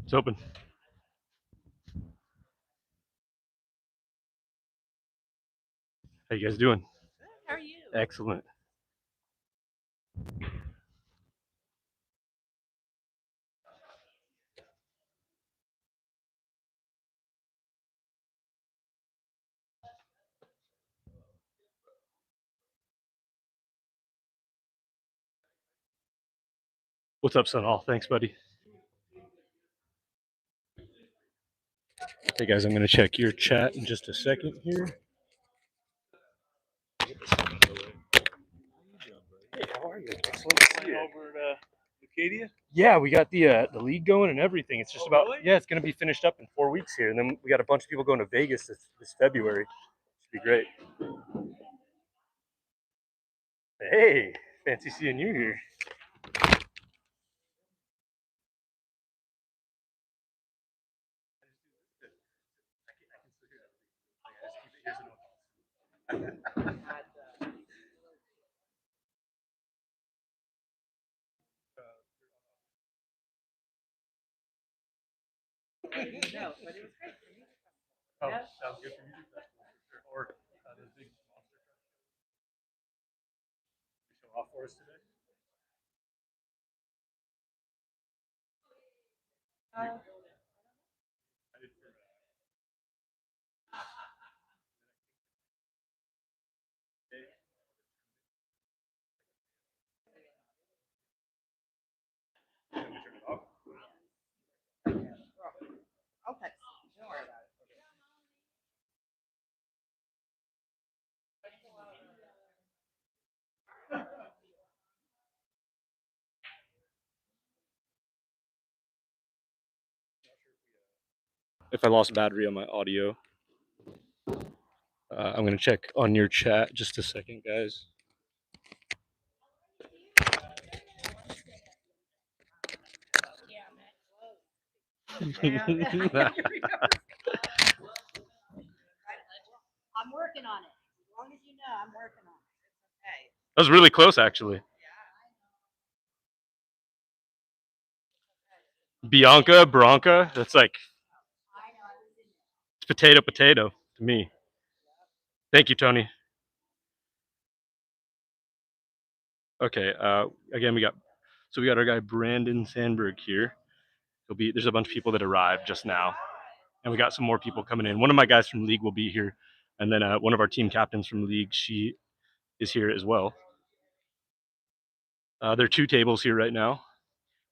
It's open. How you guys doing? How are you? Excellent. What's up, Sunall? Thanks, buddy. Hey guys, I'm gonna check your chat in just a second here. Hey, how are you? Excellent to see you. Over at Acadia? Yeah, we got the league going and everything. It's just about it's gonna be finished up in 4 weeks here, and then we got a bunch of people going to Vegas this February. Should be great. Hey, fancy seeing you here. No, but it was great. Oh, sounds good for music festival for sure. Or those big monster trucks. You show off for us today. I did for, Can we turn it off? I'll text you. Don't worry about it. If I lost battery on my audio, I'm gonna check on your chat just a second, guys. I'm working on it. As long as you know, I'm working on it. It's okay. That was really close, actually. Bianca, Bronca. That's like it's potato, potato to me. Thank you, Tony. Okay. Again, we got our guy Brandon Sandberg here. There's a bunch of people that arrived just now, and we got some more people coming in. One of my guys from league will be here, and then one of our team captains from league, she is here as well. There are 2 tables here right now.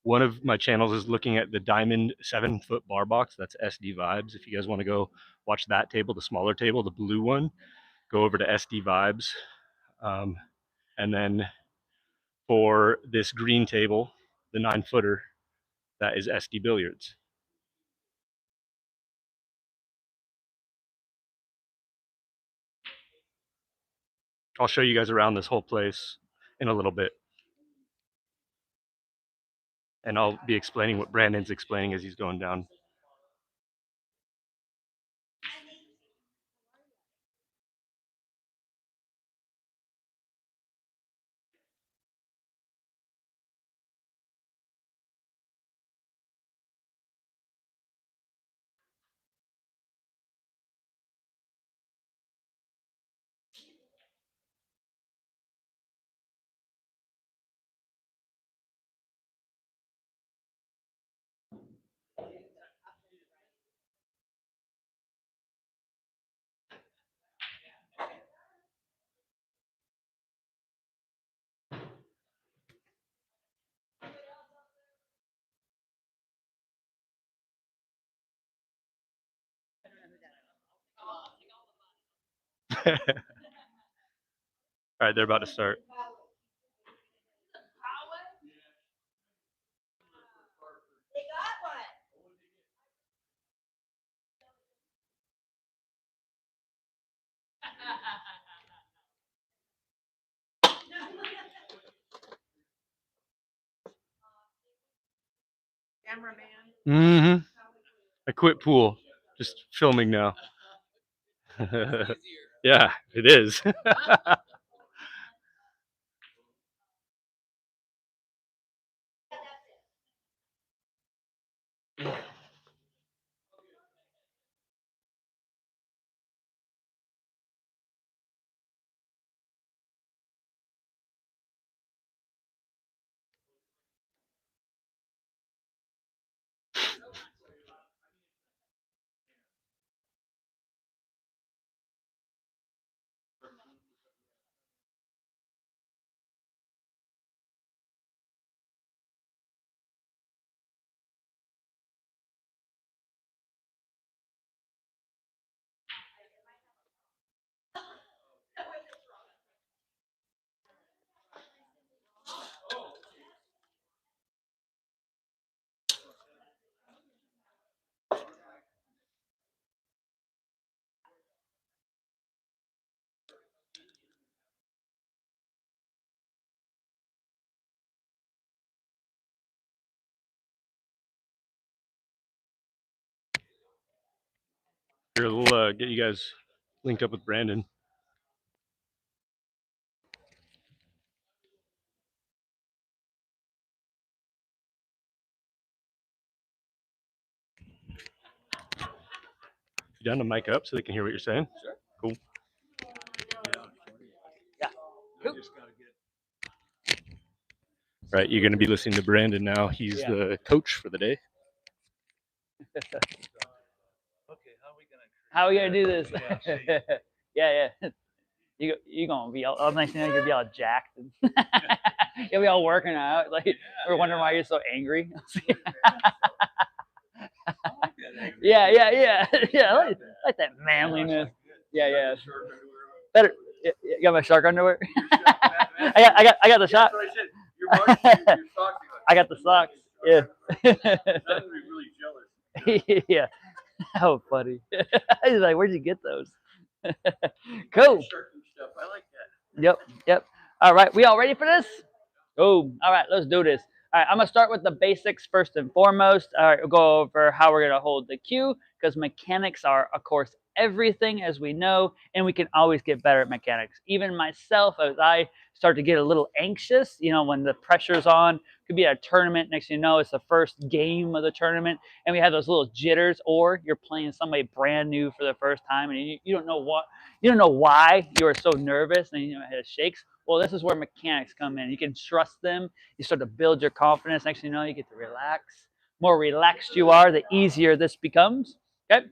One of my channels is looking at the Diamond 7-foot bar box. That's SD Vibes. If you guys want to go watch that table, the smaller table, the blue one, go over to SD Vibes. And then for this green table, the 9-footer, that is SD Billiards. I'll show you guys around this whole place in a little bit. And I'll be explaining what Brandon's explaining as he's going down. All right, they're about to start. They got one. Cameraman. I quit pool. Just filming now. Yeah, it is. Here, we'll get you guys linked up with Brandon. You done to mic up so they can hear what you're saying? Sure. Cool. Yeah. Right, you're going to be listening to Brandon now. He's the coach for the day. Okay, how are we gonna do this? Yeah. You gonna be all next thing you're gonna be all jacked. You'll be all working out. Like we're wondering why you're so angry. yeah. Like that manliness. Yeah. Better. You got my shark underwear. I got the shot. I got the socks. Yeah. Yeah. Oh, funny. He's like, where'd you get those? Cool. Yep. All right, we all ready for this? Oh, all right, let's do this. All right, I'm gonna start with the basics first and foremost. All right, we'll go over how we're gonna hold the cue because mechanics are, of course, everything as we know, and we can always get better at mechanics. Even myself, as I start to get a little anxious, when the pressure's on, could be at a tournament. Next thing you know, it's the first game of the tournament, and we have those little jitters, or you're playing somebody brand new for the first time, and you don't know why you are so nervous, and it shakes. Well, this is where mechanics come in. You can trust them. You start to build your confidence. Next thing you know, you get to relax. More relaxed you are, the easier this becomes. Okay.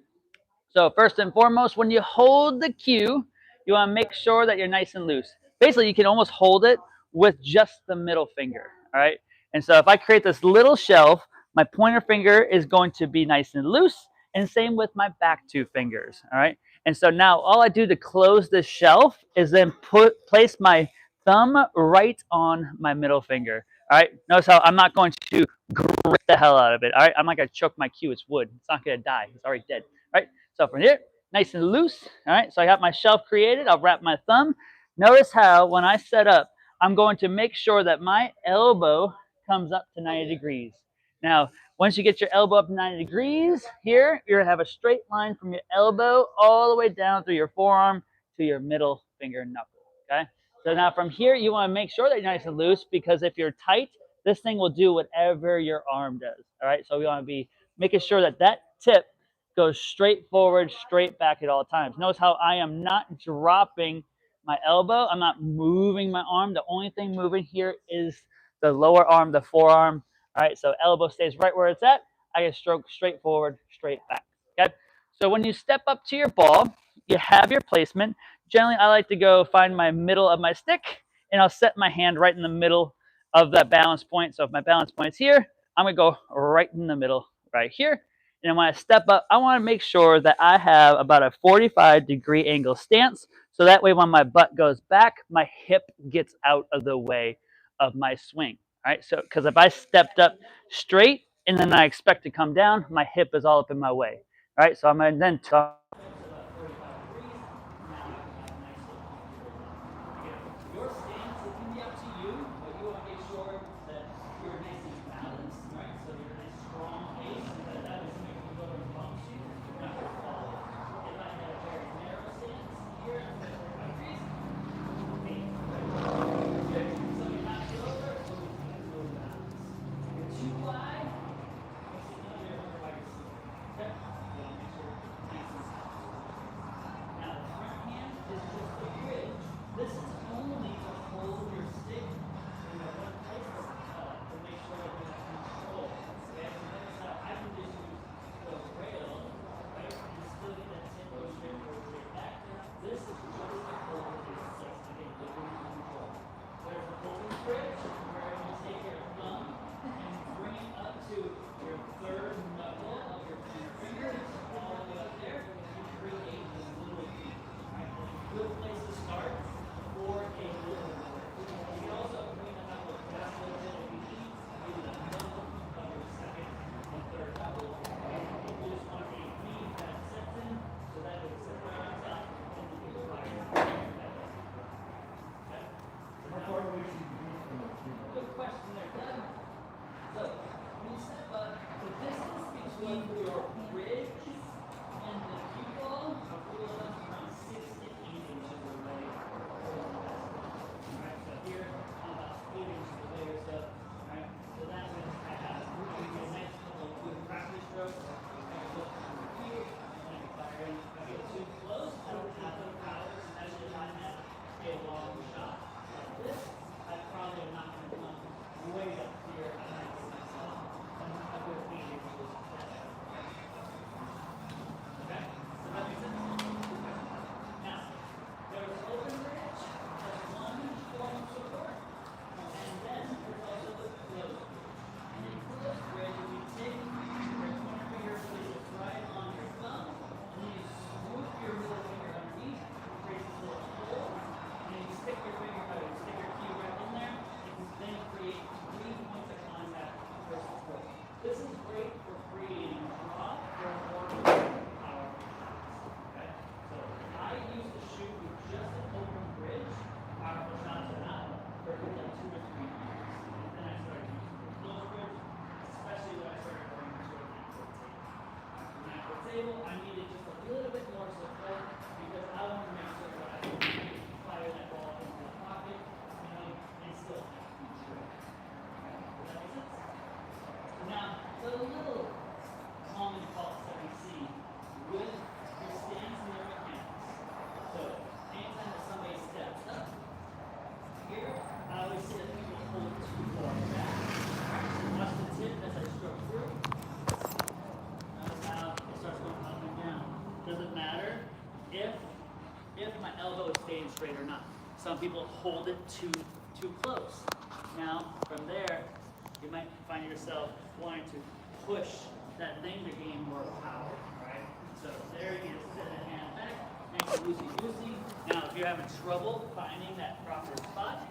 So first and foremost, when you hold the cue, you want to make sure that you're nice and loose. Basically, you can almost hold it with just the middle finger. All right. And so if I create this little shelf, my pointer finger is going to be nice and loose, and same with my back two fingers. All right. And so now all I do to close this shelf is then place my thumb right on my middle finger. All right. Notice how I'm not going to grip the hell out of it. All right. I'm not going to choke my cue. It's wood. It's not going to die. It's already dead. All right. So from here, nice and loose. All right. So I got my shelf created. I'll wrap my thumb. Notice how when I set up, I'm going to make sure that my elbow comes up to 90 degrees. Now, once you get your elbow up to 90 degrees, here, you're going to have a straight line from your elbow all the way down through your forearm to your middle finger knuckle, okay? So now from here, you want to make sure that you're nice and loose, because if you're tight, this thing will do whatever your arm does, all right? So we want to be making sure that that tip goes straight forward, straight back at all times. Notice how I am not dropping my elbow. I'm not moving my arm. The only thing moving here is the lower arm, the forearm. All right, so elbow stays right where it's at. I can stroke straight forward, straight back. Okay. So when you step up to your ball, you have your placement. Generally, I like to go find my middle of my stick, and I'll set my hand right in the middle of that balance point. So if my balance point's here, I'm gonna go right in the middle, right here. And when I step up, I want to make sure that I have about a 45-degree angle stance. So that way, when my butt goes back, my hip gets out of the way of my swing. All right. So, because if I stepped up straight and then I expect to come down, my hip is all up in my way. All right. So I'm going to then your stance, it can be up to you, but you want to make sure that you're nice and balanced, right? So you're in a strong pace, because that doesn't make you go and bump you. You're not going to fall. If I had a very narrow stance here, I'm going to 45 degrees. Good. So you knock it over, so we can go balance. You're too wide, makes it another different by your seat. Okay? You want to make sure it's nice and soft. Now the front hand is just a bridge. This is only to hold your stick in the one place to make sure that there's control. Okay, so notice how I can just use the rail, right, and still get that tip go straight forward, straight back. This is just to hold your stick. Again, the control. There's a holding bridge where you take your thumb and bring it up to your third knuckle of your finger, all the way up there, and create this little beat. Right? Good place to start for a little. You can also bring the knuckle just a little bit if you need, maybe the middle of your second and third knuckle. If you just want a beat that sets in, so that it will sit right on top and you can fire. Okay? How far away should you be from the cue? Good question there, Doug. So, when you step up, the distance between your bridge and the cue ball will be around 6 to 8 inches away. Alright, so here I'm about 8 inches away or so. Alright, so that way I have a nice little good practice stroke. I can look for the cue, and I can fire in. If I get too close, I don't have the power, especially if I have a long shot like this. I probably am not going to come way up here and I get myself a good 8 inches. Okay? So that makes sense? Now, there's open bridge, that's one form of support, and then there's also the closed bridge. And in closed bridge, if you take your pointer finger, place it right on your thumb, and then you swoop your middle finger underneath, create this little hole, and then you stick your finger, stick your cue right in there, and then create 3 points of contact for support. This is great for creating drop or power. Okay? So I used to shoot with just an open bridge, powerful shots or not, for like 2 or 3 years. And then I started using the closed bridge, especially when I started going to an actual table. I needed just a little bit more support because I wanted to make sure that I could fire that ball into the pocket, and still have control. Okay? Does that make sense? Now, the little common faults that we see with your stance and your mechanics. So, anytime that somebody steps up, here, I always see that people hold too far back. So watch the tip as I stroke through. Notice how it starts going up and down. Some people hold it too close. Now, from there, you might find yourself wanting to push that thing to gain more power, right? So there you just set the hand back, nice loosey-goosey. Now, if you're having trouble finding that proper spot,